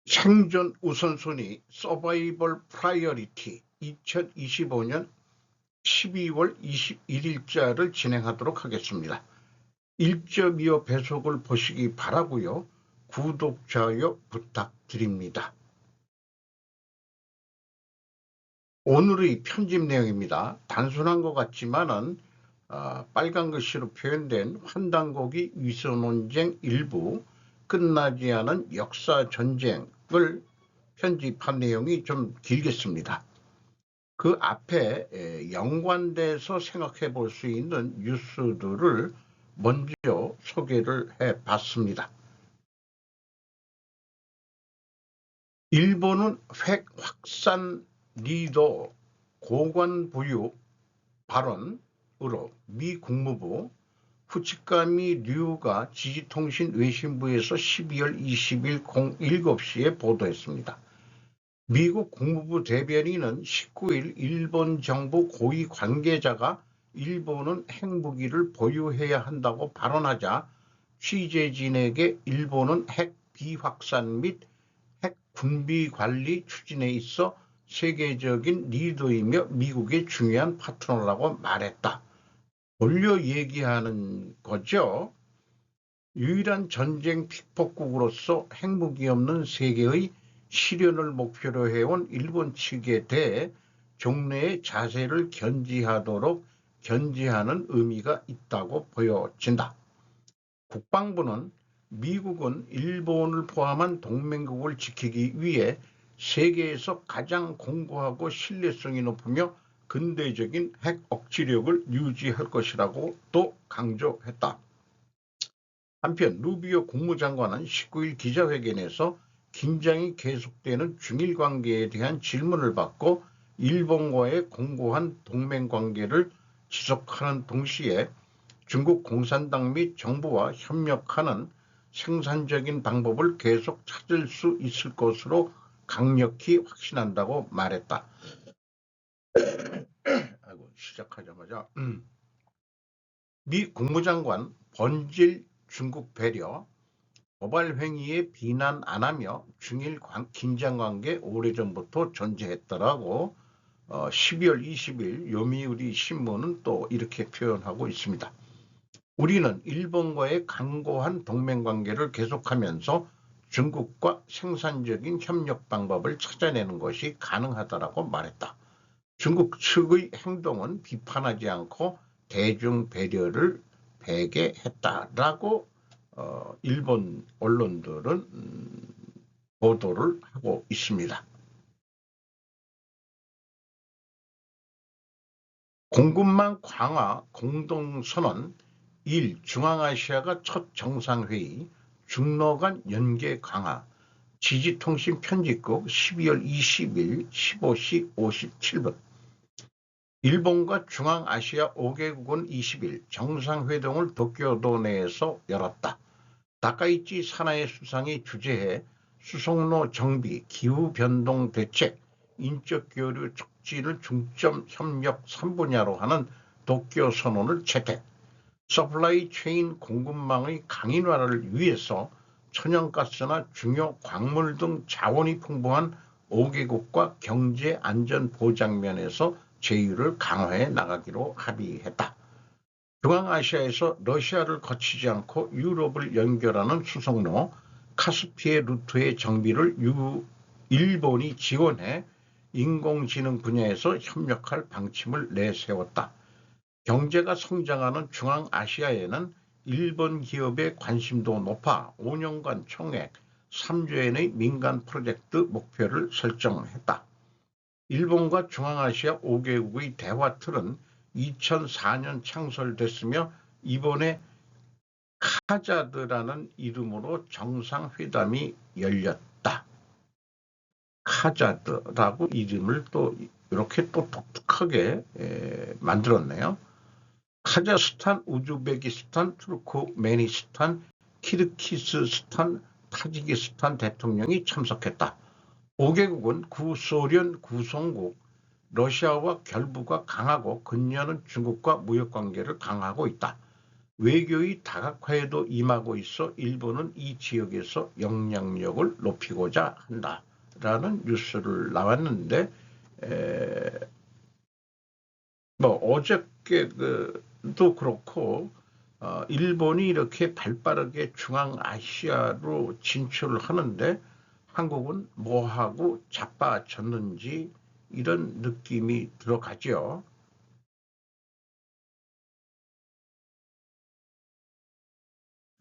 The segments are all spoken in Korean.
생존 우선순위 서바이벌 프라이어리티 2025년 12월 21일자를 진행하도록 하겠습니다. 1.25 배속을 보시기 바라고요. 구독, 좋아요 부탁드립니다. 오늘의 편집 내용입니다. 단순한 것 같지만은 빨간 글씨로 표현된 환단고기 위선논쟁 일부 끝나지 않은 역사 전쟁을 편집한 내용이 좀 길겠습니다. 그 앞에 연관돼서 생각해 볼 수 있는 뉴스들을 먼저 소개를 해 봤습니다. 일본은 핵 확산 리더 고관 부유 발언으로 미 국무부 후치카미 류가 지지통신 외신부에서 12월 20일 07시에 보도했습니다. 미국 국무부 대변인은 19일 일본 정부 고위 관계자가 일본은 핵무기를 보유해야 한다고 발언하자 취재진에게 일본은 핵 비확산 및 핵 군비 관리 추진에 있어 세계적인 리더이며 미국의 중요한 파트너라고 말했다. 돌려 얘기하는 거죠. 유일한 전쟁 픽폭국으로서 핵무기 없는 세계의 실현을 목표로 해온 일본 측에 대해 종래의 자세를 견지하도록 견지하는 의미가 있다고 보여진다. 국방부는 미국은 일본을 포함한 동맹국을 지키기 위해 세계에서 가장 공고하고 신뢰성이 높으며 근대적인 핵 억지력을 유지할 것이라고 또 강조했다. 한편 루비오 국무장관은 19일 기자회견에서 긴장이 계속되는 중일 관계에 대한 질문을 받고 일본과의 공고한 동맹관계를 지속하는 동시에 중국 공산당 및 정부와 협력하는 생산적인 방법을 계속 찾을 수 있을 것으로 강력히 확신한다고 말했다. 아이고, 시작하자마자 미 국무장관 번질 중국 배려 도발 행위에 비난 안 하며 중일 긴장관계 오래전부터 존재했더라고 12월 20일 요미우리 신문은 또 이렇게 표현하고 있습니다. 우리는 일본과의 강고한 동맹관계를 계속하면서 중국과 생산적인 협력 방법을 찾아내는 것이 가능하다라고 말했다. 중국 측의 행동은 비판하지 않고 대중 배려를 배게했다라고 일본 언론들은 보도를 하고 있습니다. 공급망 강화 공동선언 1. 중앙아시아가 첫 정상회의 중러 간 연계 강화 지지통신 편집국 12월 20일 15시 57분 일본과 중앙아시아 5개국은 20일 정상회동을 도쿄도 내에서 열었다. 다카이치 사나이 수상이 주재해 수송로 정비, 기후변동 대책, 인적 교류 촉진을 중점 협력 3분야로 하는 도쿄 선언을 채택. 서플라이 체인 공급망의 강인화를 위해서 천연가스나 중요 광물 등 자원이 풍부한 5개국과 경제 안전 보장 면에서 제휴를 강화해 나가기로 합의했다. 중앙아시아에서 러시아를 거치지 않고 유럽을 연결하는 수송로 카스피해 루트의 정비를 일본이 지원해 인공지능 분야에서 협력할 방침을 내세웠다. 경제가 성장하는 중앙아시아에는 일본 기업의 관심도 높아 5년간 총액 3조엔의 민간 프로젝트 목표를 설정했다. 일본과 중앙아시아 5개국의 대화 틀은 2004년 창설됐으며 이번에 카자드라는 이름으로 정상회담이 열렸다. 카자드라고 이름을 또 이렇게 또 독특하게 만들었네요. 카자흐스탄, 우즈베키스탄, 투르크메니스탄, 키르기스스탄, 타지키스탄 대통령이 참석했다. 5개국은 구소련 구성국 러시아와 결부가 강하고 근년은 중국과 무역관계를 강화하고 있다. 외교의 다각화에도 임하고 있어 일본은 이 지역에서 영향력을 높이고자 한다라는 뉴스를 나왔는데, 뭐 어저께도 그렇고 일본이 이렇게 발빠르게 중앙아시아로 진출을 하는데 한국은 뭐하고 자빠졌는지 이런 느낌이 들어가죠.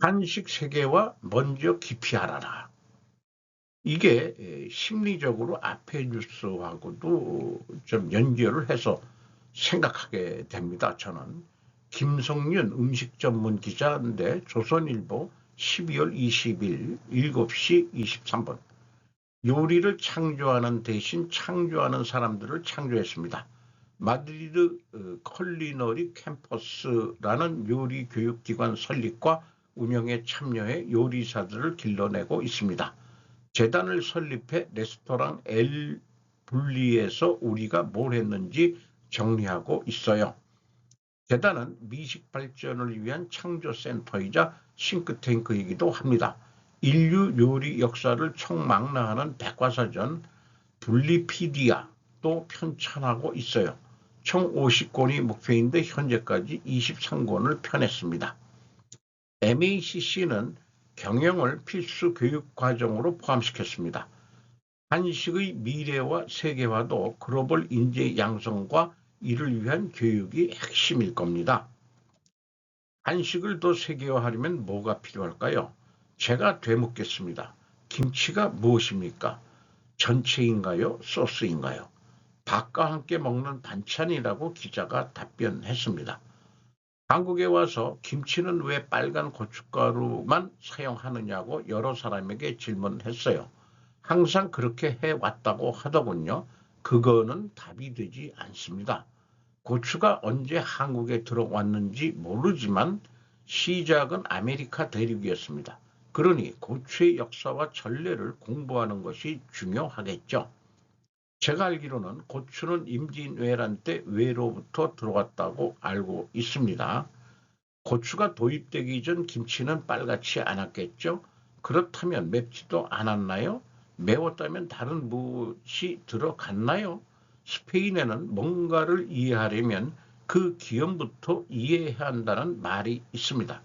한식 세계와 먼저 깊이 알아라. 이게 심리적으로 앞에 뉴스하고도 좀 연결을 해서 생각하게 됩니다. 저는 김성윤 음식 전문 기자인데 조선일보 12월 20일 7시 23분 요리를 창조하는 대신 창조하는 사람들을 창조했습니다. 마드리드 컬리너리 캠퍼스라는 요리 교육기관 설립과 운영에 참여해 요리사들을 길러내고 있습니다. 재단을 설립해 레스토랑 엘 분리에서 우리가 뭘 했는지 정리하고 있어요. 재단은 미식 발전을 위한 창조센터이자 싱크탱크이기도 합니다. 인류 요리 역사를 총망라하는 백과사전 분리피디아도 편찬하고 있어요. 총 50권이 목표인데 현재까지 23권을 편했습니다. MACC는 경영을 필수 교육 과정으로 포함시켰습니다. 한식의 미래와 세계화도 글로벌 인재 양성과 이를 위한 교육이 핵심일 겁니다. 한식을 더 세계화하려면 뭐가 필요할까요? 제가 되묻겠습니다. 김치가 무엇입니까? 전체인가요? 소스인가요? 밥과 함께 먹는 반찬이라고 기자가 답변했습니다. 한국에 와서 김치는 왜 빨간 고춧가루만 사용하느냐고 여러 사람에게 질문했어요. 항상 그렇게 해왔다고 하더군요. 그거는 답이 되지 않습니다. 고추가 언제 한국에 들어왔는지 모르지만 시작은 아메리카 대륙이었습니다. 그러니 고추의 역사와 전례를 공부하는 것이 중요하겠죠. 제가 알기로는 고추는 임진왜란 때 외로부터 들어왔다고 알고 있습니다. 고추가 도입되기 전 김치는 빨갛지 않았겠죠? 그렇다면 맵지도 않았나요? 매웠다면 다른 무엇이 들어갔나요? 스페인에는 뭔가를 이해하려면 그 기원부터 이해해야 한다는 말이 있습니다.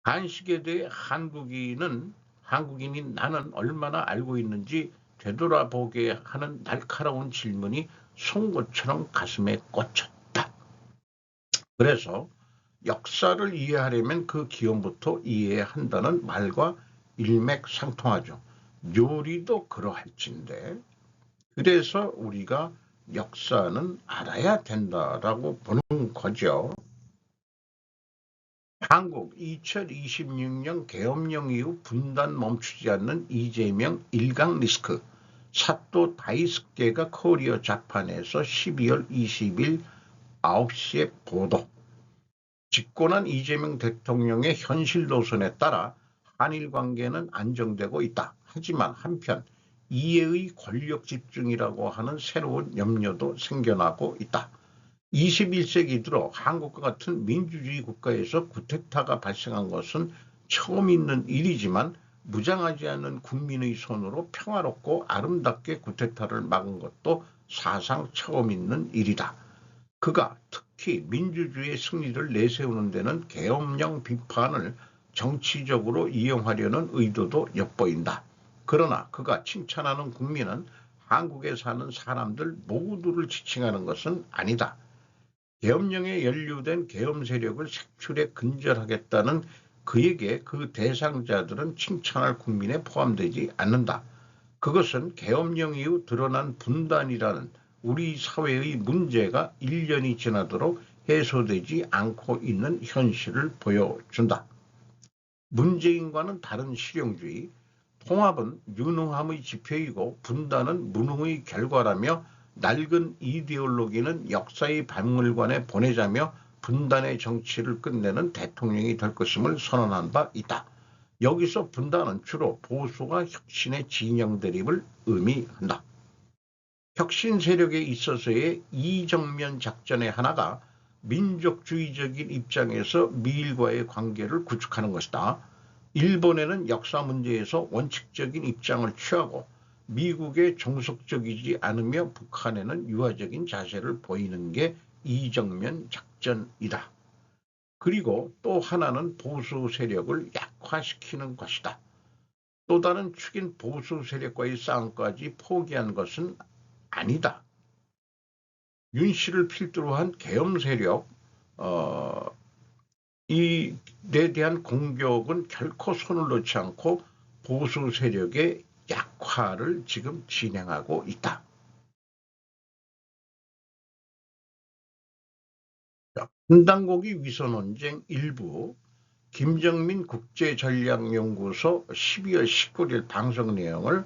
한식에 대해 한국인인 나는 얼마나 알고 있는지 되돌아보게 하는 날카로운 질문이 송곳처럼 가슴에 꽂혔다. 그래서 역사를 이해하려면 그 기원부터 이해해야 한다는 말과 일맥상통하죠. 요리도 그러할진데 그래서 우리가 역사는 알아야 된다라고 보는 거죠. 한국 2026년 계엄령 이후 분단 멈추지 않는 이재명 일강 리스크. 사또 다이스케가 코리아 자판에서 12월 20일 9시에 보도. 집권한 이재명 대통령의 현실 노선에 따라 한일 관계는 안정되고 있다. 하지만 한편 이해의 권력 집중이라고 하는 새로운 염려도 생겨나고 있다. 21세기 들어 한국과 같은 민주주의 국가에서 쿠데타가 발생한 것은 처음 있는 일이지만 무장하지 않는 국민의 손으로 평화롭고 아름답게 쿠데타를 막은 것도 사상 처음 있는 일이다. 그가 특히 민주주의의 승리를 내세우는 데는 계엄령 비판을 정치적으로 이용하려는 의도도 엿보인다. 그러나 그가 칭찬하는 국민은 한국에 사는 사람들 모두를 지칭하는 것은 아니다. 계엄령에 연루된 계엄 세력을 색출해 근절하겠다는 그에게 그 대상자들은 칭찬할 국민에 포함되지 않는다. 그것은 계엄령 이후 드러난 분단이라는 우리 사회의 문제가 1년이 지나도록 해소되지 않고 있는 현실을 보여준다. 문재인과는 다른 실용주의, 통합은 유능함의 지표이고 분단은 무능의 결과라며 낡은 이데올로기는 역사의 박물관에 보내자며 분단의 정치를 끝내는 대통령이 될 것임을 선언한 바 있다. 여기서 분단은 주로 보수와 혁신의 진영 대립을 의미한다. 혁신 세력에 있어서의 이정면 작전의 하나가 민족주의적인 입장에서 미일과의 관계를 구축하는 것이다. 일본에는 역사 문제에서 원칙적인 입장을 취하고 미국에 종속적이지 않으며 북한에는 유화적인 자세를 보이는 게 이정면 작전이다. 그리고 또 하나는 보수 세력을 약화시키는 것이다. 또 다른 축인 보수 세력과의 싸움까지 포기한 것은 아니다. 윤 씨를 필두로 한 계엄 세력, 이에 대한 공격은 결코 손을 놓지 않고 보수 세력의 약화를 지금 진행하고 있다. 분단고기 위선논쟁 일부 김정민 국제전략연구소 12월 19일 방송 내용을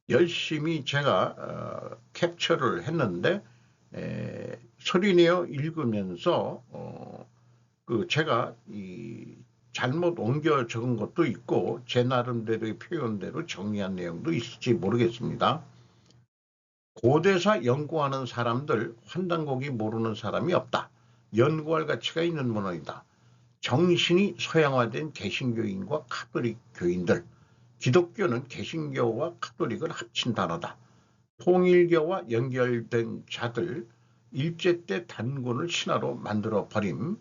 열심히 제가 캡처를 했는데 소리내어 읽으면서 제가 잘못 옮겨 적은 것도 있고 제 나름대로의 표현대로 정리한 내용도 있을지 모르겠습니다. 고대사 연구하는 사람들 환단곡이 모르는 사람이 없다. 연구할 가치가 있는 문헌이다. 정신이 서양화된 개신교인과 카톨릭 교인들, 기독교는 개신교와 카톨릭을 합친 단어다. 통일교와 연결된 자들, 일제 때 단군을 신화로 만들어 버림,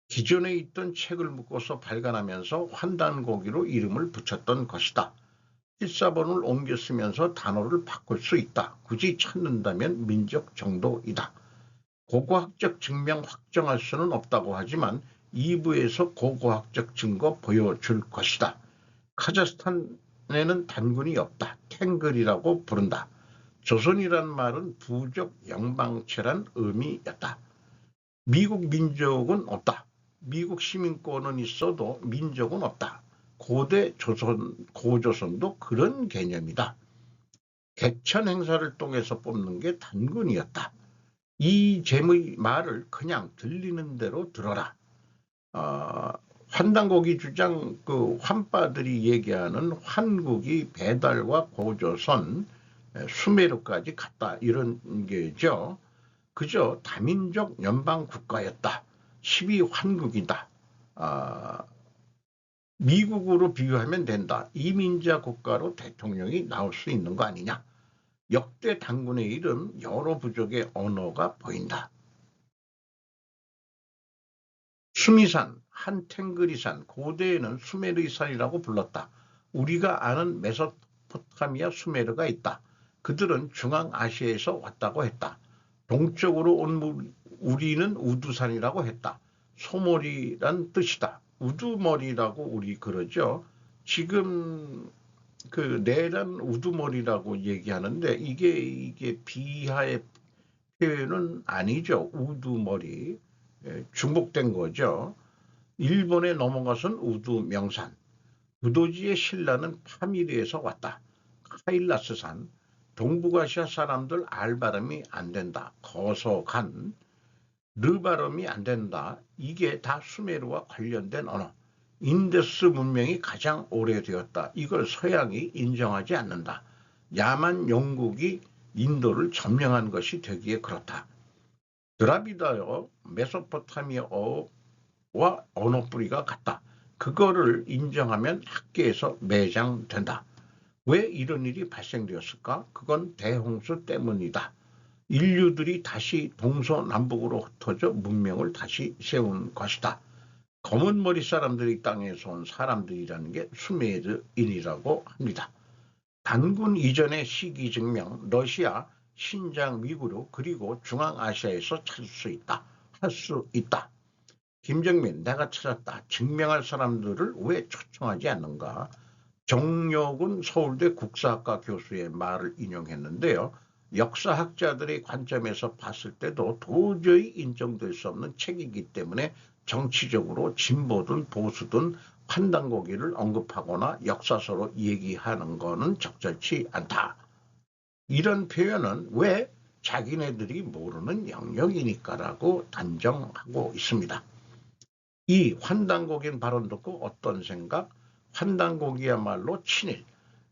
기존에 있던 책을 묶어서 발간하면서 환단고기로 이름을 붙였던 것이다. 필사본을 옮겨 쓰면서 단어를 바꿀 수 있다. 굳이 찾는다면 민족 정도이다. 고고학적 증명 확정할 수는 없다고 하지만 2부에서 고고학적 증거 보여줄 것이다. 카자흐스탄에는 단군이 없다. 탱글이라고 부른다. 조선이란 말은 부족 영방체란 의미였다. 미국 민족은 없다. 미국 시민권은 있어도 민족은 없다. 고대 조선, 고조선도 그런 개념이다. 개천 행사를 통해서 뽑는 게 단군이었다. 이 잼의 말을 그냥 들리는 대로 들어라. 환단고기 주장 환빠들이 얘기하는 환국이 배달과 고조선, 수메르까지 갔다 이런 게죠. 그저 다민족 연방국가였다. 12환국이다. 미국으로 비교하면 된다. 이민자 국가로 대통령이 나올 수 있는 거 아니냐. 역대 단군의 이름 여러 부족의 언어가 보인다. 수미산, 한탱그리산, 고대에는 수메르산이라고 불렀다. 우리가 아는 메소포타미아 수메르가 있다. 그들은 중앙아시아에서 왔다고 했다. 동쪽으로 온 우리는 우두산이라고 했다. 소머리란 뜻이다. 우두머리라고 우리 그러죠. 지금 내란 우두머리라고 얘기하는데 이게 비하의 표현은 아니죠. 우두머리. 중복된 거죠. 일본에 넘어가선 우두명산. 부도지의 신라는 파미르에서 왔다. 카일라스산. 동북아시아 사람들 알 발음이 안 된다. 거서간. 르 발음이 안 된다. 이게 다 수메르와 관련된 언어. 인더스 문명이 가장 오래되었다. 이걸 서양이 인정하지 않는다. 야만 영국이 인도를 점령한 것이 되기에 그렇다. 드라비다어, 메소포타미아어와 언어 뿌리가 같다. 그거를 인정하면 학계에서 매장된다. 왜 이런 일이 발생되었을까? 그건 대홍수 때문이다. 인류들이 다시 동서남북으로 흩어져 문명을 다시 세운 것이다. 검은 머리 사람들이 땅에서 온 사람들이라는 게 수메르인이라고 합니다. 단군 이전의 시기 증명, 러시아, 신장 위구르 그리고 중앙아시아에서 찾을 수 있다. 할 수 있다. 김정민 내가 찾았다. 증명할 사람들을 왜 초청하지 않는가? 정력은 서울대 국사학과 교수의 말을 인용했는데요. 역사학자들의 관점에서 봤을 때도 도저히 인정될 수 없는 책이기 때문에 정치적으로 진보든 보수든 환단고기를 언급하거나 역사서로 얘기하는 것은 적절치 않다. 이런 표현은 왜 자기네들이 모르는 영역이니까라고 단정하고 있습니다. 이 환단고기는 발언 듣고 어떤 생각? 환단고기야말로 친일.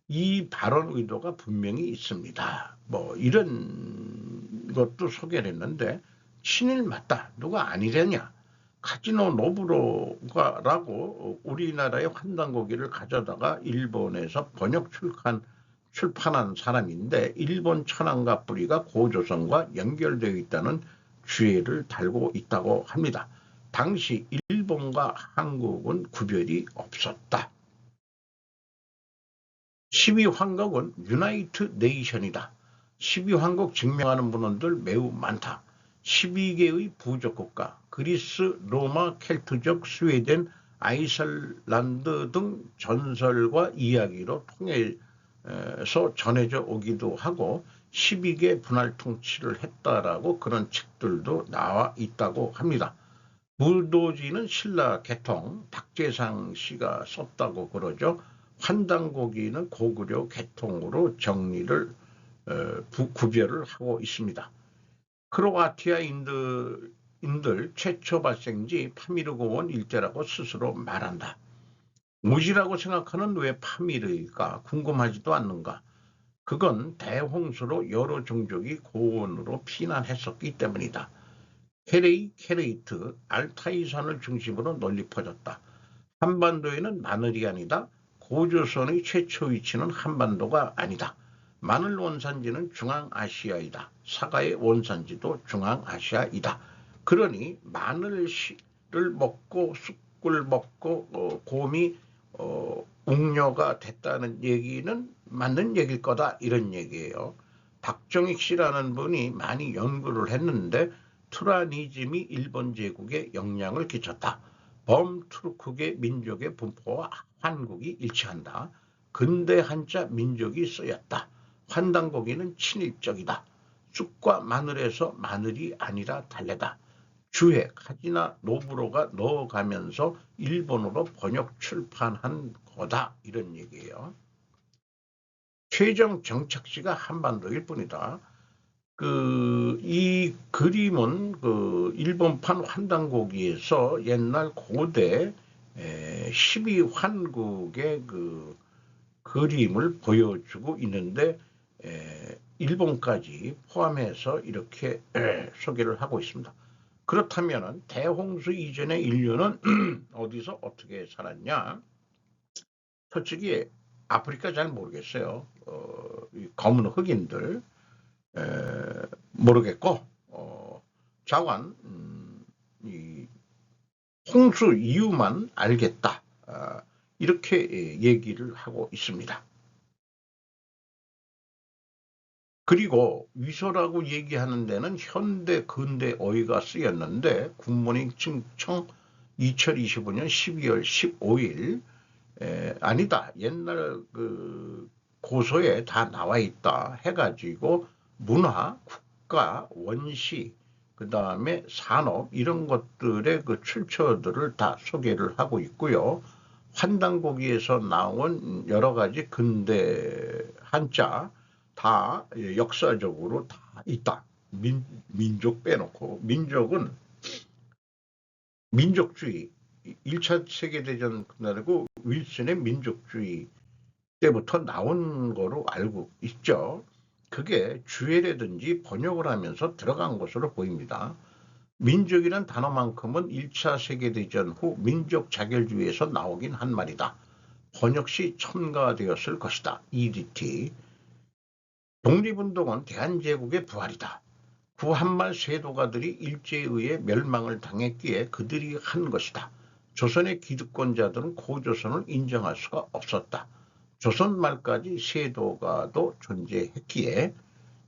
이 발언 의도가 분명히 있습니다. 이런 것도 소개를 했는데 친일 맞다. 누가 아니랬냐. 카지노 노부로가라고 우리나라의 환단고기를 가져다가 일본에서 출판한 사람인데 일본 천황과 뿌리가 고조선과 연결되어 있다는 주의를 달고 있다고 합니다. 당시 일본과 한국은 구별이 없었다. 12황국은 유나이트 네이션이다. 12황국 증명하는 문헌들 매우 많다. 12개의 부족국가, 그리스, 로마, 켈트족, 스웨덴, 아이슬란드 등 전설과 이야기로 통해서 전해져 오기도 하고 12개 분할 통치를 했다라고 그런 책들도 나와 있다고 합니다. 무도지는 신라 개통, 박재상 씨가 썼다고 그러죠. 환단고기는 고구려 개통으로 정리를 구별을 하고 있습니다. 크로아티아인들 최초 발생지 파미르고원 일대라고 스스로 말한다. 무지라고 생각하는 왜 파미르일까 궁금하지도 않는가. 그건 대홍수로 여러 종족이 고원으로 피난했었기 때문이다. 케레이트, 알타이산을 중심으로 널리 퍼졌다. 한반도에는 마늘이 아니다. 고조선의 최초 위치는 한반도가 아니다. 마늘 원산지는 중앙아시아이다. 사과의 원산지도 중앙아시아이다. 그러니 마늘을 먹고 쑥을 먹고 곰이 웅녀가 됐다는 얘기는 맞는 얘기일 거다 이런 얘기예요. 박정익 씨라는 분이 많이 연구를 했는데 투라니즘이 일본 제국에 영향을 끼쳤다. 범투르크계 민족의 분포와 한국이 일치한다. 근대 한자 민족이 쓰였다. 환단고기는 친일적이다. 쑥과 마늘에서 마늘이 아니라 달래다. 주해, 카지나 노부로가 넣어가면서 일본어로 번역 출판한 거다. 이런 얘기예요. 최종 정착지가 한반도일 뿐이다. 이 그림은 일본판 환단고기에서 옛날 고대 12환국의 그림을 보여주고 있는데 일본까지 포함해서 이렇게 소개를 하고 있습니다. 그렇다면 대홍수 이전의 인류는 어디서 어떻게 살았냐? 솔직히 아프리카 잘 모르겠어요. 검은 흑인들 모르겠고 자관 이 홍수 이유만 알겠다. 이렇게 얘기를 하고 있습니다. 그리고 위소라고 얘기하는 데는 현대 근대 어휘가 쓰였는데 굿모닝 청 2025년 12월 15일 아니다. 옛날 고소에 다 나와 있다 해가지고 문화, 국가, 원시, 그 다음에 산업 이런 것들의 출처들을 다 소개를 하고 있고요. 환단고기에서 나온 여러 가지 근대 한자 다 역사적으로 다 있다. 민족 빼놓고 민족은 민족주의 1차 세계대전 그날이고 윌슨의 민족주의 때부터 나온 거로 알고 있죠. 그게 주해라든지 번역을 하면서 들어간 것으로 보입니다. 민족이란 단어만큼은 1차 세계대전 후 민족 자결주의에서 나오긴 한 말이다. 번역 시 첨가되었을 것이다. EDT. 독립운동은 대한제국의 부활이다. 구한말 세도가들이 일제에 의해 멸망을 당했기에 그들이 한 것이다. 조선의 기득권자들은 고조선을 인정할 수가 없었다. 조선 말까지 세도가도 존재했기에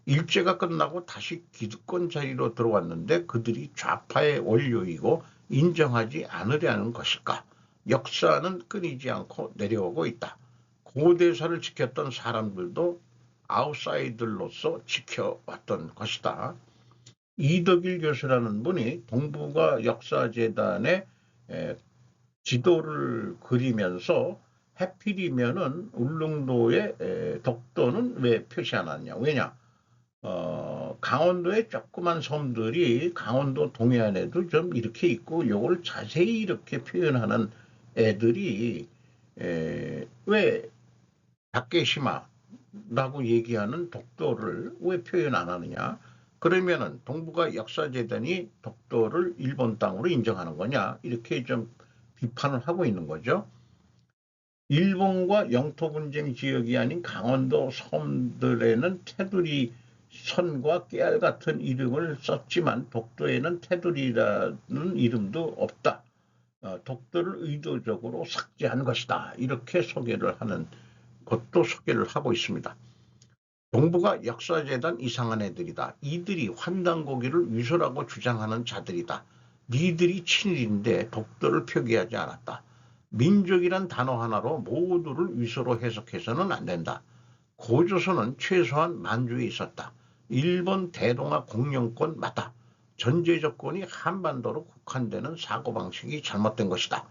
일제가 끝나고 다시 기득권 자리로 들어왔는데 그들이 좌파의 원료이고 인정하지 않으려는 것일까? 역사는 끊이지 않고 내려오고 있다. 고대사를 지켰던 사람들도 아웃사이더로서 지켜왔던 것이다. 이덕일 교수라는 분이 동북아 역사재단의 지도를 그리면서 해필이면은 울릉도의 독도는 왜 표시 안 하냐? 왜냐? 강원도의 조그만 섬들이 강원도 동해안에도 좀 이렇게 있고 요걸 자세히 이렇게 표현하는 애들이 왜 다케시마라고 얘기하는 독도를 왜 표현 안 하느냐? 그러면은 동북아 역사재단이 독도를 일본 땅으로 인정하는 거냐 이렇게 좀 비판을 하고 있는 거죠. 일본과 영토 분쟁 지역이 아닌 강원도 섬들에는 테두리 선과 깨알 같은 이름을 썼지만 독도에는 테두리라는 이름도 없다. 독도를 의도적으로 삭제한 것이다. 이렇게 소개를 하는 것도 소개를 하고 있습니다. 동북아 역사재단 이상한 애들이다. 이들이 환단고기를 위조라고 주장하는 자들이다. 니들이 친일인데 독도를 표기하지 않았다. 민족이란 단어 하나로 모두를 위조로 해석해서는 안 된다. 고조선은 최소한 만주에 있었다. 일본 대동아 공영권 맞다. 전제 조건이 한반도로 국한되는 사고방식이 잘못된 것이다.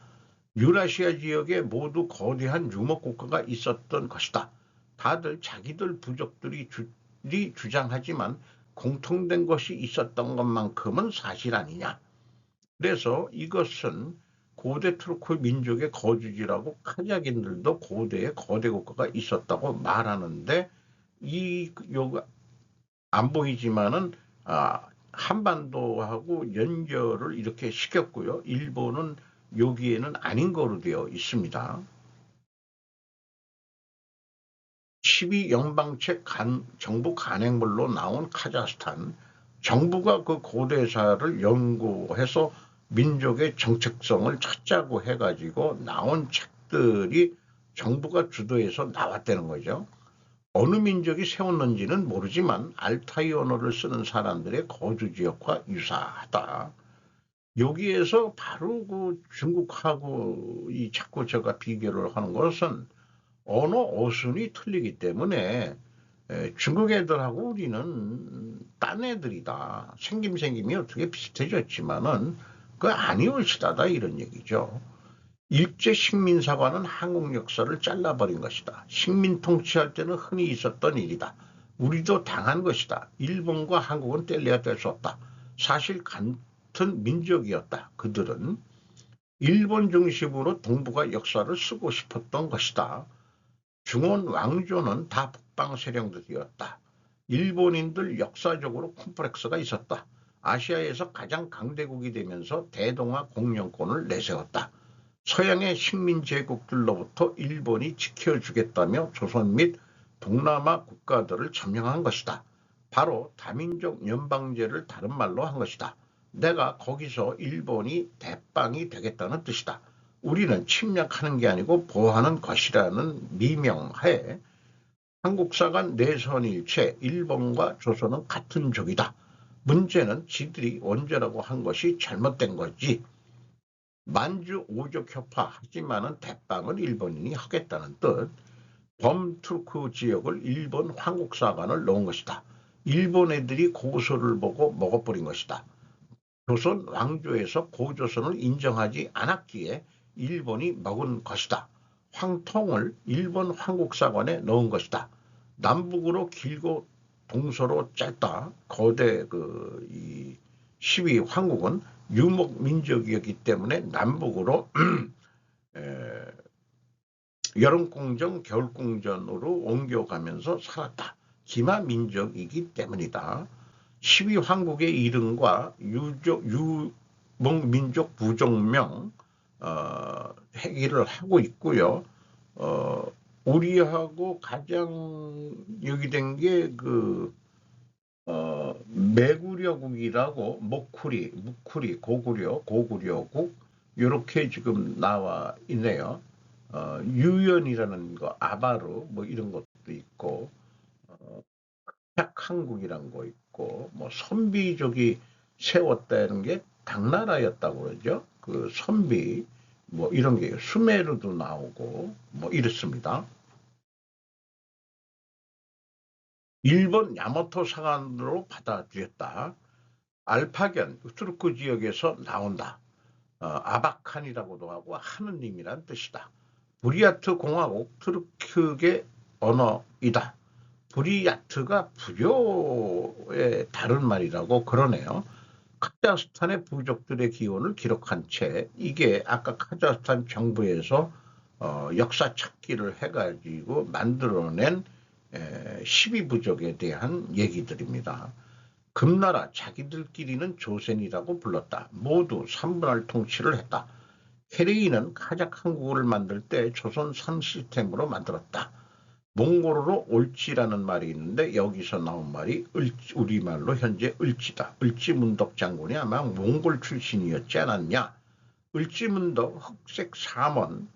유라시아 지역에 모두 거대한 유목국가가 있었던 것이다. 다들 자기들 부족들이 주장하지만 공통된 것이 있었던 것만큼은 사실 아니냐. 그래서 이것은 고대 투르크 민족의 거주지라고 카자흐인들도 고대의 거대 국가가 있었다고 말하는데 안 보이지만은 한반도하고 연결을 이렇게 시켰고요. 일본은 여기에는 아닌 거로 되어 있습니다. 12연방책 정부 간행물로 나온 카자흐스탄 정부가 그 고대사를 연구해서 민족의 정체성을 찾자고 해가지고 나온 책들이 정부가 주도해서 나왔다는 거죠. 어느 민족이 세웠는지는 모르지만 알타이 언어를 쓰는 사람들의 거주 지역과 유사하다. 여기에서 바로 그 중국하고 자꾸 제가 비교를 하는 것은 언어 어순이 틀리기 때문에 중국 애들하고 우리는 딴 애들이다. 생김이 어떻게 비슷해졌지만은 그 아니올시다다 이런 얘기죠. 일제 식민사관은 한국 역사를 잘라버린 것이다. 식민 통치할 때는 흔히 있었던 일이다. 우리도 당한 것이다. 일본과 한국은 뗄래야 뗄 수 없다. 사실 같은 민족이었다. 그들은 일본 중심으로 동북아 역사를 쓰고 싶었던 것이다. 중원 왕조는 다 북방 세력들이었다. 일본인들 역사적으로 콤플렉스가 있었다. 아시아에서 가장 강대국이 되면서 대동아 공영권을 내세웠다. 서양의 식민 제국들로부터 일본이 지켜주겠다며 조선 및 동남아 국가들을 점령한 것이다. 바로 다민족 연방제를 다른 말로 한 것이다. 내가 거기서 일본이 대빵이 되겠다는 뜻이다. 우리는 침략하는 게 아니고 보호하는 것이라는 미명하에 한국사관 내선일체 일본과 조선은 같은 족이다. 문제는 지들이 원죄라고 한 것이 잘못된 거지. 만주 오족협화 하지만은 대빵은 일본인이 하겠다는 뜻. 범투르크 지역을 일본 황국사관을 놓은 것이다. 일본 애들이 고소를 보고 먹어버린 것이다. 조선 왕조에서 고조선을 인정하지 않았기에 일본이 먹은 것이다. 황통을 일본 황국사관에 넣은 것이다. 남북으로 길고 동서로 짧다. 거대 이 12황국은 유목민족이었기 때문에 남북으로 여름공전, 겨울공전으로 옮겨가면서 살았다. 기마민족이기 때문이다. 12황국의 이름과 유목민족 부족명 회귀를 하고 있고요. 우리하고 가장 여기 된 게 매구려국이라고 무쿠리, 고구려국 이렇게 지금 나와 있네요. 유연이라는 거, 아바르 뭐 이런 것도 있고 한국이란 거 있고 뭐 선비족이 세웠다는 게 당나라였다고 그러죠. 그 선비 뭐 이런 게 수메르도 나오고 뭐 이렇습니다. 일본 야마토 사관으로 받아들였다. 알파견 투르크 지역에서 나온다. 아바칸이라고도 하고 하느님이란 뜻이다. 부리아트 공화국 투르크의 언어이다. 부리아트가 불교의 다른 말이라고 그러네요. 카자흐스탄의 부족들의 기원을 기록한 채 이게 아까 카자흐스탄 정부에서 역사 찾기를 해가지고 만들어낸 12부족에 대한 얘기들입니다. 금나라 자기들끼리는 조선이라고 불렀다. 모두 3분할 통치를 했다. 케레이는 카작 한국어를 만들 때 조선 3시스템으로 만들었다. 몽골어로 올지라는 말이 있는데 여기서 나온 말이 우리말로 현재 을지다. 을지문덕 장군이 아마 몽골 출신이었지 않았냐. 을지문덕 흑색 삼원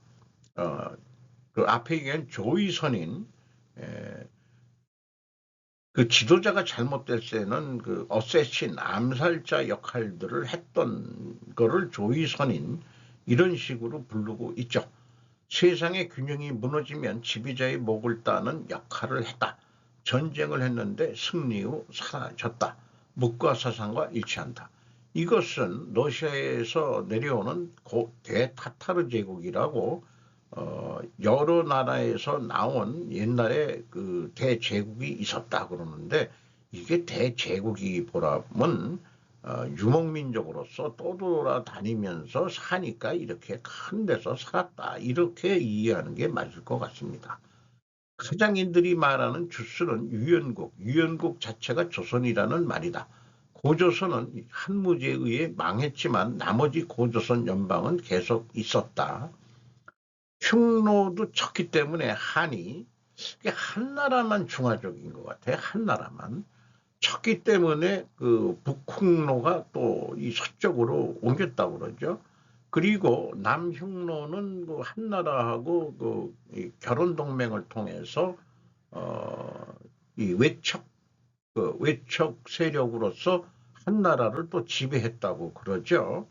그 앞에 얘기한 조의선인 그 지도자가 잘못될 때는 그 어쌔신 암살자 역할들을 했던 거를 조의선인 이런 식으로 부르고 있죠. 세상의 균형이 무너지면 지배자의 목을 따는 역할을 했다. 전쟁을 했는데 승리 후 사라졌다. 묵과사상과 일치한다. 이것은 러시아에서 내려오는 대타타르 제국이라고 여러 나라에서 나온 옛날에 그 대제국이 있었다 그러는데 이게 대제국이보다는 유목민족으로서 떠돌아다니면서 사니까 이렇게 큰 데서 살았다. 이렇게 이해하는 게 맞을 것 같습니다. 가장인들이 말하는 주스는 유연국 자체가 조선이라는 말이다. 고조선은 한무제에 의해 망했지만 나머지 고조선 연방은 계속 있었다. 흉노도 쳤기 때문에 한이 한나라만 중화적인 것 같아요. 한나라만. 쳤기 때문에 그 북흉노가 또 이 서쪽으로 옮겼다고 그러죠. 그리고 남흉노는 그 한나라하고 그 결혼 동맹을 통해서 이 외척 세력으로서 한나라를 또 지배했다고 그러죠.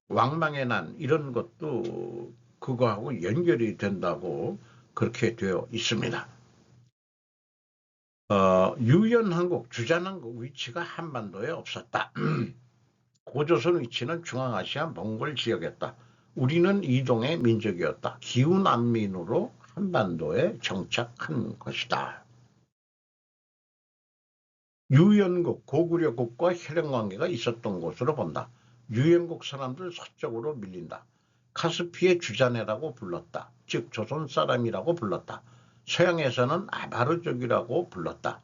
왕망의 난 이런 것도 그거하고 연결이 된다고 그렇게 되어 있습니다. 유연한국, 주잔한국 위치가 한반도에 없었다. 고조선 위치는 중앙아시아 몽골 지역이었다. 우리는 이동의 민족이었다. 기후난민으로 한반도에 정착한 것이다. 유연국, 고구려국과 혈연관계가 있었던 곳으로 본다. 유연국 사람들 서쪽으로 밀린다. 카스피의 주자네라고 불렀다. 즉 조선 사람이라고 불렀다. 서양에서는 아바르족이라고 불렀다.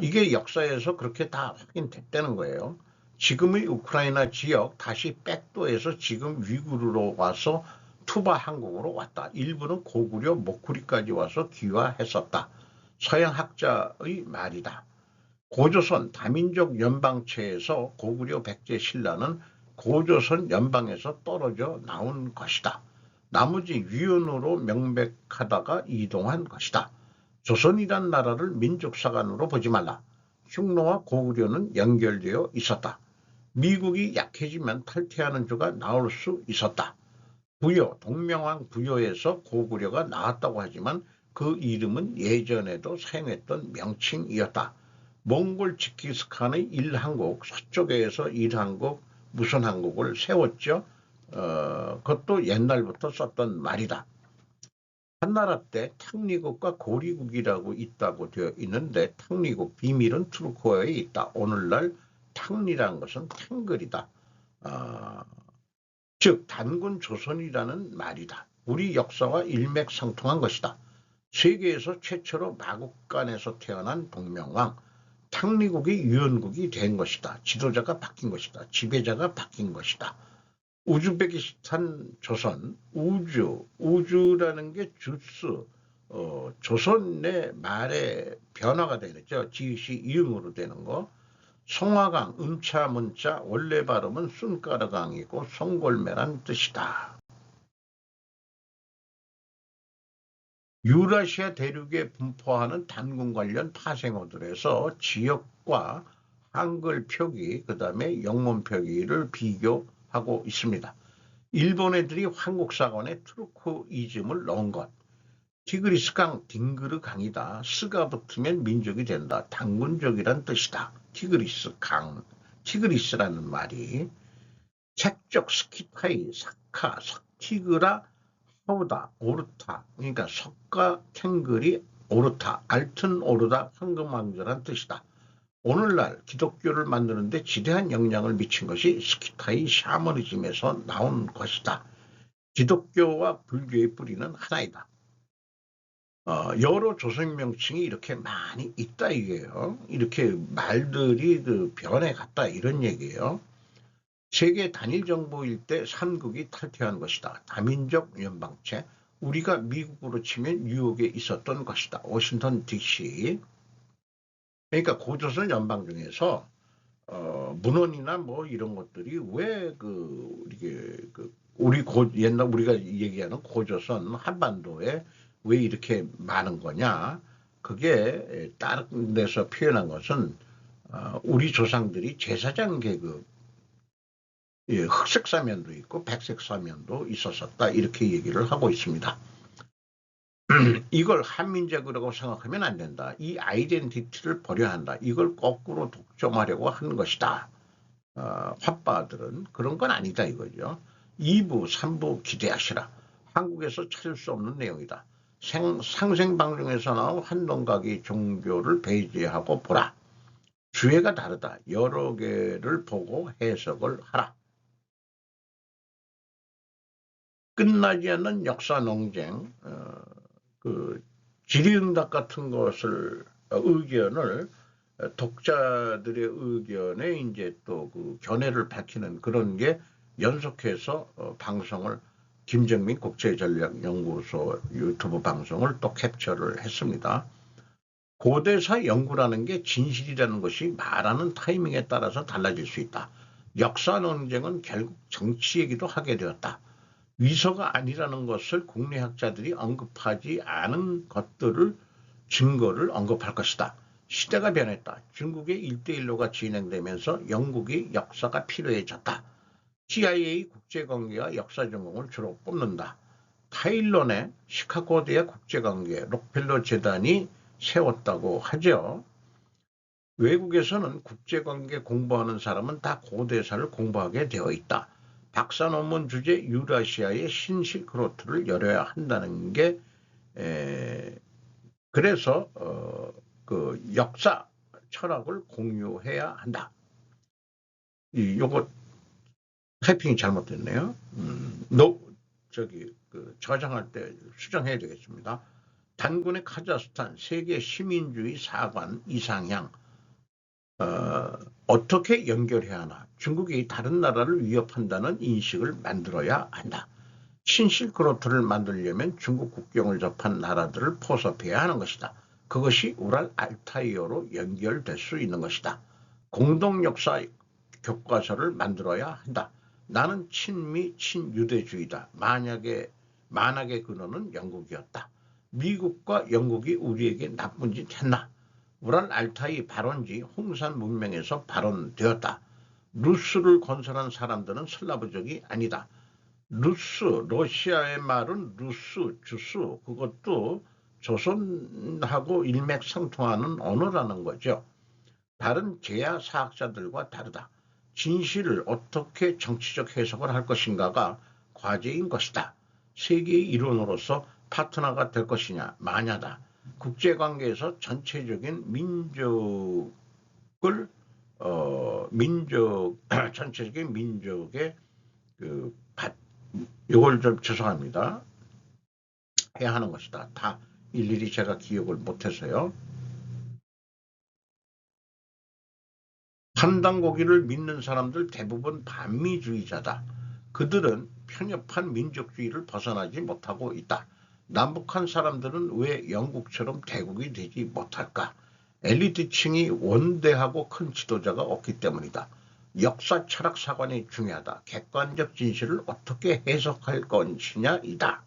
이게 역사에서 그렇게 다 확인됐다는 거예요. 지금의 우크라이나 지역 다시 백도에서 지금 위구르로 와서 투바 한국으로 왔다. 일부는 고구려 목구리까지 와서 귀화했었다. 서양 학자의 말이다. 고조선 다민족 연방체에서 고구려 백제 신라는 고조선 연방에서 떨어져 나온 것이다. 나머지 유연으로 명백하다가 이동한 것이다. 조선이란 나라를 민족사관으로 보지 말라. 흉노와 고구려는 연결되어 있었다. 미국이 약해지면 탈퇴하는 주가 나올 수 있었다. 부여, 동명왕 부여에서 고구려가 나왔다고 하지만 그 이름은 예전에도 사용했던 명칭이었다. 몽골 징기스칸의 1한국, 서쪽에서 1한국, 무슨 한국을 세웠죠. 그것도 옛날부터 썼던 말이다. 한나라 때 탕리국과 고리국이라고 있다고 되어 있는데 탕리국 비밀은 투르크어에 있다. 오늘날 탕리란 것은 탱글이다. 즉 단군 조선이라는 말이다. 우리 역사와 일맥상통한 것이다. 세계에서 최초로 마국간에서 태어난 동명왕 탕리국이 유연국이 된 것이다. 지도자가 바뀐 것이다. 지배자가 바뀐 것이다. 우즈베키스탄 조선 우주라는 게 주스 조선의 말의 변화가 되겠죠. 지읒이 이응으로 되는 거. 송화강 음차문자 원래 발음은 순가르강이고 송골매란 뜻이다. 유라시아 대륙에 분포하는 단군 관련 파생어들에서 지역과 한글 표기 그다음에 영문 표기를 비교하고 있습니다. 일본 애들이 한국사관에 투르크이즘을 넣은 것. 티그리스강 딩그르 강이다. 스가 붙으면 민족이 된다. 단군족이란 뜻이다. 티그리스강, 티그리스라는 말이 책적 스키타이, 사카, 석티그라, 하우다, 오르타, 그러니까 석가 탱글이 오르타, 알튼 오르다, 황금왕조란 뜻이다. 오늘날 기독교를 만드는데 지대한 영향을 미친 것이 스키타이 샤머니즘에서 나온 것이다. 기독교와 불교의 뿌리는 하나이다. 여러 조선 명칭이 이렇게 많이 있다 이게요. 이렇게 말들이 그 변해갔다 이런 얘기예요. 세계 단일 정부일 때 삼국이 탈퇴한 것이다. 다민족 연방체. 우리가 미국으로 치면 뉴욕에 있었던 것이다. 워싱턴 DC. 그러니까 고조선 연방 중에서 문헌이나 뭐 이런 것들이 왜 이게 우리 옛날 우리가 얘기하는 고조선 한반도에 왜 이렇게 많은 거냐? 그게 다른 데서 표현한 것은 우리 조상들이 제사장 계급, 예, 흑색 사면도 있고 백색 사면도 있었었다 이렇게 얘기를 하고 있습니다. 이걸 한민족이라고 생각하면 안 된다. 이 아이덴티티를 버려야 한다. 이걸 거꾸로 독점하려고 하는 것이다. 화빠들은 그런 건 아니다 이거죠. 2부, 3부 기대하시라. 한국에서 찾을 수 없는 내용이다. 상생방송에서 나온 한동각이 종교를 배제하고 보라. 주제가 다르다. 여러 개를 보고 해석을 하라. 끝나지 않는 역사 논쟁, 질의응답 같은 것을 의견을 독자들의 의견에 이제 또 그 견해를 밝히는 그런 게 연속해서 방송을 김정민 국제전략연구소 유튜브 방송을 또 캡처를 했습니다. 고대사 연구라는 게 진실이라는 것이 말하는 타이밍에 따라서 달라질 수 있다. 역사 논쟁은 결국 정치 얘기도 하게 되었다. 위서가 아니라는 것을 국내 학자들이 언급하지 않은 것들을 증거를 언급할 것이다. 시대가 변했다. 중국의 1대1로가 진행되면서 영국의 역사가 필요해졌다. CIA 국제관계와 역사 전공을 주로 뽑는다. 타일런의 시카고 대학 국제관계 록펠러 재단이 세웠다고 하죠. 외국에서는 국제관계 공부하는 사람은 다 고대사를 공부하게 되어 있다. 박사 논문 주제 유라시아의 신실크로트를 열어야 한다는 게 그래서 그 역사 철학을 공유해야 한다. 요거 타이핑이 잘못됐네요. 저장할 때 수정해야 되겠습니다. 단군의 카자흐스탄 세계 시민주의 사관 이상향 어떻게 연결해야 하나. 중국이 다른 나라를 위협한다는 인식을 만들어야 한다. 신실크로트를 만들려면 중국 국경을 접한 나라들을 포섭해야 하는 것이다. 그것이 우랄 알타이어로 연결될 수 있는 것이다. 공동역사 교과서를 만들어야 한다. 나는 친미 친유대주의다. 만약의 근원은 영국이었다. 미국과 영국이 우리에게 나쁜 짓 했나? 우랄 알타이 발원지 홍산 문명에서 발원되었다. 루스를 건설한 사람들은 슬라브족이 아니다. 러시아의 말은 루스, 주스, 그것도 조선하고 일맥상통하는 언어라는 거죠. 다른 제야 사학자들과 다르다. 진실을 어떻게 정치적 해석을 할 것인가가 과제인 것이다. 세계의 일원으로서 파트너가 될 것이냐 마냐다. 국제관계에서 전체적인 전체적인 민족의 이걸 좀 죄송합니다. 해야 하는 것이다. 다 일일이 제가 기억을 못해서요. 판단고기를 믿는 사람들 대부분 반미주의자다. 그들은 편협한 민족주의를 벗어나지 못하고 있다. 남북한 사람들은 왜 영국처럼 대국이 되지 못할까? 엘리트층이 원대하고 큰 지도자가 없기 때문이다. 역사 철학 사관이 중요하다. 객관적 진실을 어떻게 해석할 것이냐이다.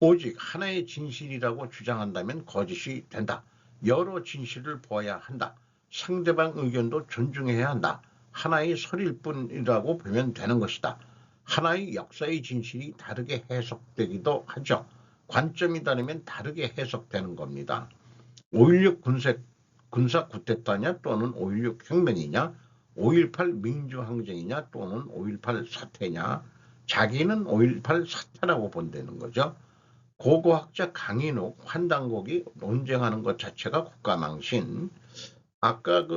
오직 하나의 진실이라고 주장한다면 거짓이 된다. 여러 진실을 보아야 한다. 상대방 의견도 존중해야 한다. 하나의 설일 뿐이라고 보면 되는 것이다. 하나의 역사의 진실이 다르게 해석되기도 하죠. 관점이 다르면 다르게 해석되는 겁니다. 5.16 군사 쿠데타냐 또는 5.16 혁명이냐, 5.18 민주항쟁이냐 또는 5.18 사태냐, 자기는 5.18 사태라고 본다는 거죠. 고고학자 강인욱, 환단곡이 논쟁하는 것 자체가 국가망신. 아까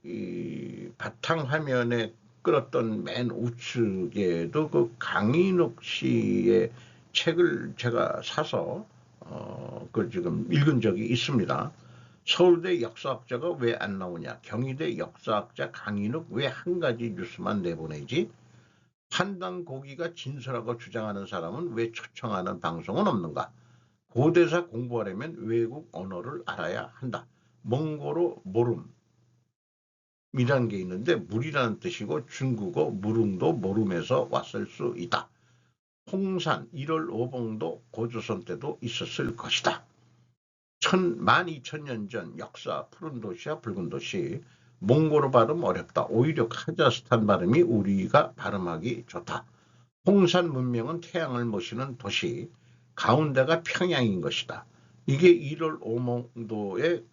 이 바탕화면에 끌었던 맨 우측에도 그 강인욱 씨의 책을 제가 사서 그 지금 읽은 적이 있습니다. 서울대 역사학자가 왜 안 나오냐? 경희대 역사학자 강인욱 왜 한 가지 뉴스만 내보내지? 판단고기가 진술하고 주장하는 사람은 왜 초청하는 방송은 없는가? 고대사 공부하려면 외국 언어를 알아야 한다. 몽고로 모름이라는 게 있는데 물이라는 뜻이고 중국어 무릉도 모름에서 왔을 수 있다. 홍산 1월 오봉도 고조선 때도 있었을 것이다. 12,000년 전 역사 푸른 도시와 붉은 도시. 몽고로 발음 어렵다. 오히려 카자흐스탄 발음이 우리가 발음하기 좋다. 홍산 문명은 태양을 모시는 도시. 가운데가 평양인 것이다. 이게 1월 오봉도에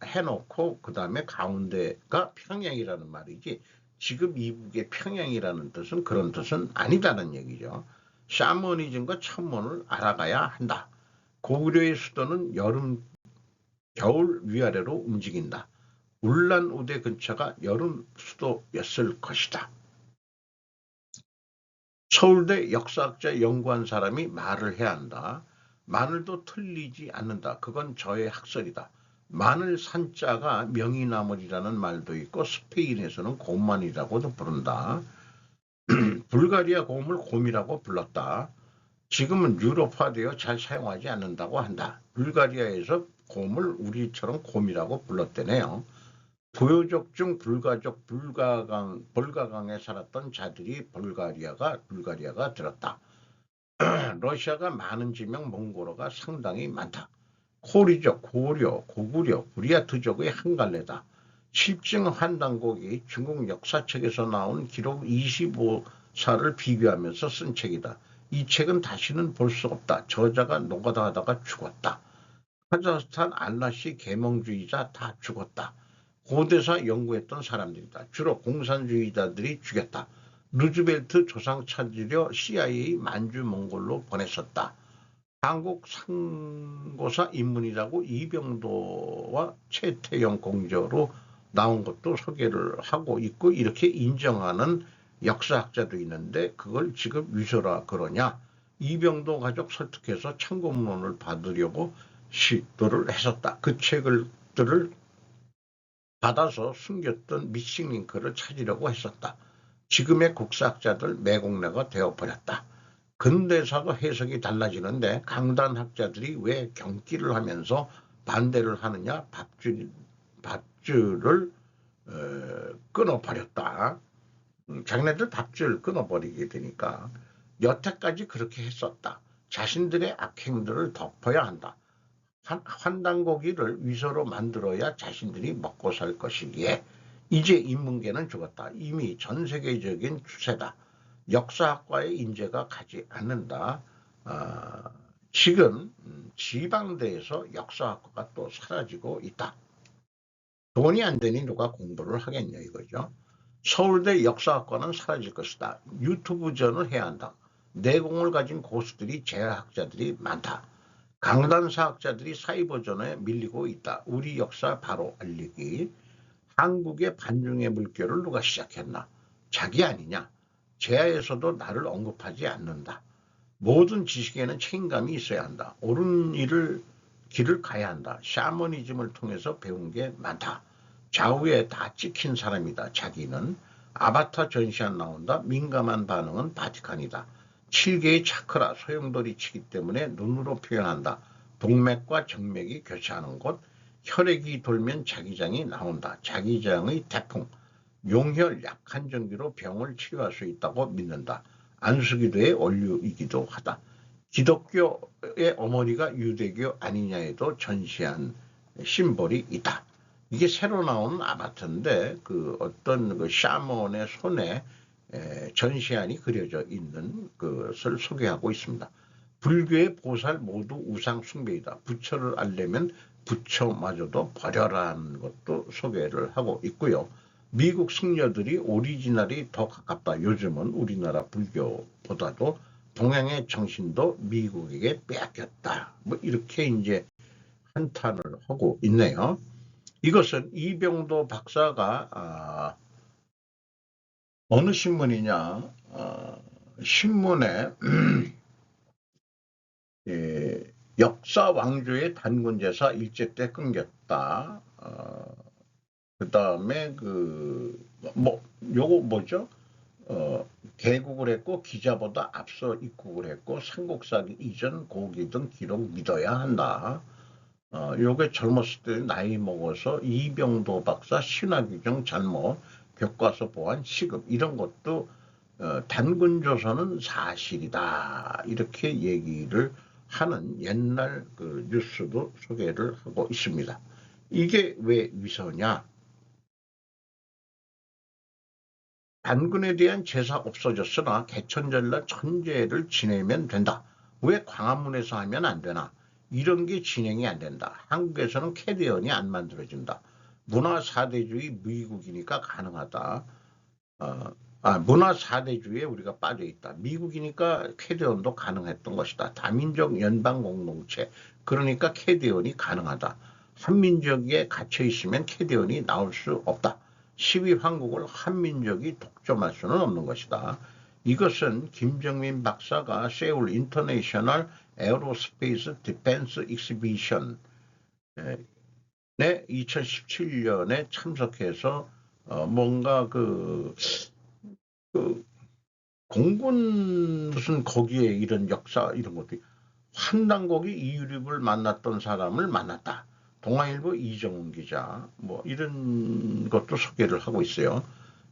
해놓고 그 다음에 가운데가 평양이라는 말이지 지금 이북의 평양이라는 뜻은 그런 뜻은 아니다는 얘기죠. 샤머니즘과 천문을 알아가야 한다. 고구려의 수도는 겨울 위아래로 움직인다. 울란우대 근처가 여름 수도였을 것이다. 서울대 역사학자 연구한 사람이 말을 해야 한다. 마늘도 틀리지 않는다. 그건 저의 학설이다. 마늘 산자가 명이나물이라는 말도 있고 스페인에서는 곰만이라고도 부른다. 불가리아 곰을 곰이라고 불렀다. 지금은 유럽화되어 잘 사용하지 않는다고 한다. 불가리아에서 곰을 우리처럼 곰이라고 불렀대네요. 부여족 중 불가족 볼가강에 살았던 자들이 불가리아가 들었다. 러시아가 많은 지명 몽고로가 상당히 많다. 코리족, 고려, 고구려, 부리아트족의 한 갈래다. 실증 환단곡이 중국 역사책에서 나온 기록 25사를 비교하면서 쓴 책이다. 이 책은 다시는 볼 수 없다. 저자가 노가다 하다가 죽었다. 카자흐스탄 알라시 계몽주의자 다 죽었다. 고대사 연구했던 사람들이다. 주로 공산주의자들이 죽였다. 루즈벨트 조상 찾으려 CIA 만주 몽골로 보냈었다. 한국 상고사 인문이라고 이병도와 최태영 공저로 나온 것도 소개를 하고 있고 이렇게 인정하는 역사학자도 있는데 그걸 지금 위조라 그러냐. 이병도 가족 설득해서 참고문헌을 받으려고 시도를 했었다. 그 책들을 받아서 숨겼던 미싱 링크를 찾으려고 했었다. 지금의 국사학자들 매국노가 되어버렸다. 근대사도 해석이 달라지는데 강단학자들이 왜 경기를 하면서 반대를 하느냐. 밥줄을 끊어버렸다. 자기네들 밥줄 끊어버리게 되니까 여태까지 그렇게 했었다. 자신들의 악행들을 덮어야 한다. 환단고기를 위서로 만들어야 자신들이 먹고 살 것이기에 이제 인문계는 죽었다. 이미 전 세계적인 추세다. 역사학과의 인재가 가지 않는다. 지금 지방대에서 역사학과가 또 사라지고 있다. 돈이 안 되니 누가 공부를 하겠냐 이거죠. 서울대 역사학과는 사라질 것이다. 유튜브전을 해야 한다. 내공을 가진 고수들이 재학자들이 많다. 강단사학자들이 사이버전에 밀리고 있다. 우리 역사 바로 알리기. 한국의 반중의 물결을 누가 시작했나? 자기 아니냐? 제야에서도 나를 언급하지 않는다. 모든 지식에는 책임감이 있어야 한다. 옳은 길을 가야 한다. 샤머니즘을 통해서 배운 게 많다. 좌우에 다 찍힌 사람이다. 자기는 아바타 전시안 나온다. 민감한 반응은 바티칸이다. 7개의 차크라 소용돌이 치기 때문에 눈으로 표현한다. 동맥과 정맥이 교차하는 곳. 혈액이 돌면 자기장이 나온다. 자기장의 태풍. 용혈 약한 전기로 병을 치료할 수 있다고 믿는다. 안수기도의 원류이기도 하다. 기독교의 어머니가 유대교 아니냐에도 전시한 심볼이 있다. 이게 새로 나온 아바타인데 어떤 샤먼의 손에 전시안이 그려져 있는 것을 소개하고 있습니다. 불교의 보살 모두 우상 숭배이다. 부처를 알려면 부처마저도 버려라는 것도 소개를 하고 있고요. 미국 승려들이 오리지널이 더 가깝다. 요즘은 우리나라 불교보다도 동양의 정신도 미국에게 빼앗겼다. 뭐 이렇게 이제 한탄을 하고 있네요. 이것은 이병도 박사가 어느 신문이냐 신문에 역사 왕조의 단군 제사 일제 때 끊겼다. 그 다음에 요거 뭐죠? 개국을 했고 기자보다 앞서 입국을 했고 삼국사기 이전 고기 등 기록 믿어야 한다. 요게 젊었을 때 나이 먹어서 이병도 박사 신화규정 잘못 교과서 보완 시급 이런 것도 단군 조선은 사실이다 이렇게 얘기를 하는 옛날 그 뉴스도 소개를 하고 있습니다. 이게 왜 위서냐? 단군에 대한 제사 없어졌으나 개천절날 천제를 지내면 된다. 왜 광화문에서 하면 안 되나? 이런 게 진행이 안 된다. 한국에서는 캐리언이 안 만들어진다. 문화 사대주의 미국이니까 가능하다. 문화 사대주의에 우리가 빠져 있다. 미국이니까 캐리언도 가능했던 것이다. 다민족 연방 공동체. 그러니까 캐리언이 가능하다. 한민족에 갇혀 있으면 캐리언이 나올 수 없다. 12황국을 한민족이 독점할 수는 없는 것이다. 이것은 김정민 박사가 세울 인터내셔널 에어로스페이스 디펜스 익시비션에 2017년에 참석해서 뭔가 그 공군 무슨 거기에 이런 역사 이런 것들이 한당곡이 이유립을 만났던 사람을 만났다. 동아일보 이정훈 기자 뭐 이런 것도 소개를 하고 있어요.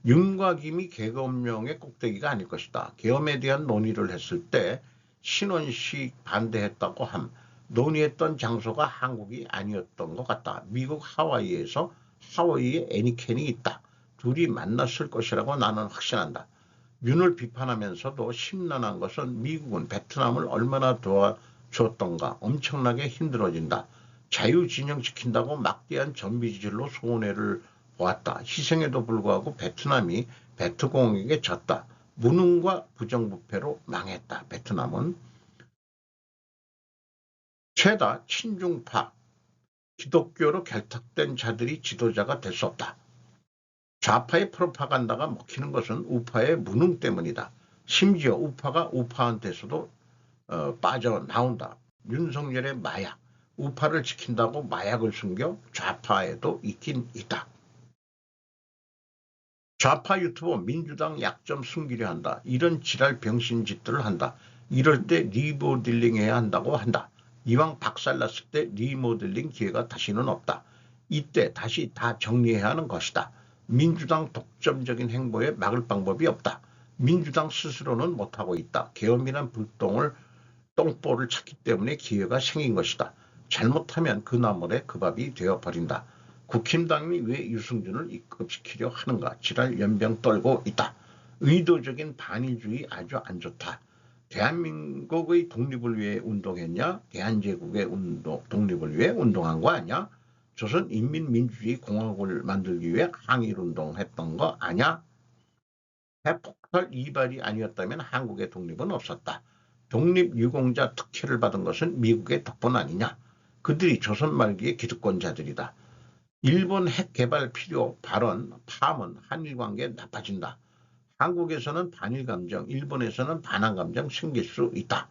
윤과 김이 계엄령의 꼭대기가 아닐 것이다. 계엄에 대한 논의를 했을 때 신원식 반대했다고 함. 논의했던 장소가 한국이 아니었던 것 같다. 미국 하와이에서 하와이에 애니캔이 있다. 둘이 만났을 것이라고 나는 확신한다. 윤을 비판하면서도 심란한 것은 미국은 베트남을 얼마나 도와줬던가 엄청나게 힘들어진다. 자유진영 지킨다고 막대한 전비지질로 손해를 보았다. 희생에도 불구하고 베트남이 베트공에게 졌다. 무능과 부정부패로 망했다. 베트남은 죄다 친중파 기독교로 결탁된 자들이 지도자가 될 수 없다. 좌파의 프로파간다가 먹히는 것은 우파의 무능 때문이다. 심지어 우파가 우파한테서도 빠져나온다. 윤석열의 마약, 우파를 지킨다고 마약을 숨겨 좌파에도 있긴 있다. 좌파 유튜버 민주당 약점 숨기려 한다. 이런 지랄 병신 짓들을 한다. 이럴 때 리모델링 해야 한다고 한다. 이왕 박살났을 때 리모델링 기회가 다시는 없다. 이때 다시 다 정리해야 하는 것이다. 민주당 독점적인 행보에 막을 방법이 없다. 민주당 스스로는 못하고 있다. 계엄이란 똥볼을 찾기 때문에 기회가 생긴 것이다. 잘못하면 그 나물에 그 밥이 되어버린다. 국힘당이 왜 유승준을 입급시키려 하는가? 지랄 연병 떨고 있다. 의도적인 반일주의 아주 안 좋다. 대한민국의 독립을 위해 운동했냐? 대한제국의 독립을 위해 운동한 거 아니야? 조선인민민주주의 공화국을 만들기 위해 항일운동했던 거 아니야? 핵폭발 이발이 아니었다면 한국의 독립은 없었다. 독립유공자 특혜를 받은 것은 미국의 덕분 아니냐? 그들이 조선 말기의 기득권자들이다. 일본 핵 개발 필요 발언 파문 한일 관계 나빠진다. 한국에서는 반일 감정, 일본에서는 반한 감정 생길 수 있다.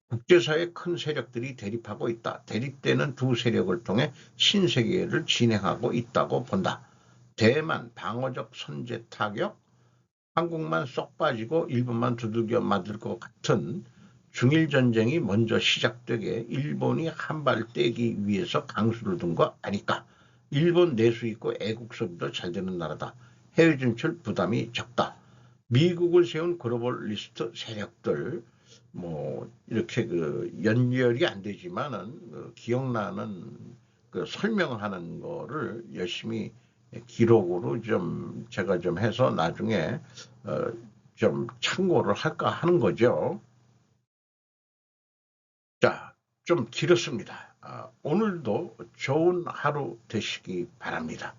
국제사회 큰 세력들이 대립하고 있다. 대립되는 두 세력을 통해 신세계를 진행하고 있다고 본다. 대만 방어적 선제 타격, 한국만 쏙 빠지고 일본만 두들겨 맞을 것 같은 중일전쟁이 먼저 시작되게 일본이 한 발 떼기 위해서 강수를 둔 거 아닐까. 일본 내수 있고 애국 소비도 잘 되는 나라다. 해외 진출 부담이 적다. 미국을 세운 글로벌리스트 세력들 뭐 이렇게 연결이 안 되지만은 기억나는 설명하는 거를 열심히 기록으로 좀 제가 좀 해서 나중에 좀 참고를 할까 하는 거죠. 자, 좀 길었습니다. 오늘도 좋은 하루 되시기 바랍니다.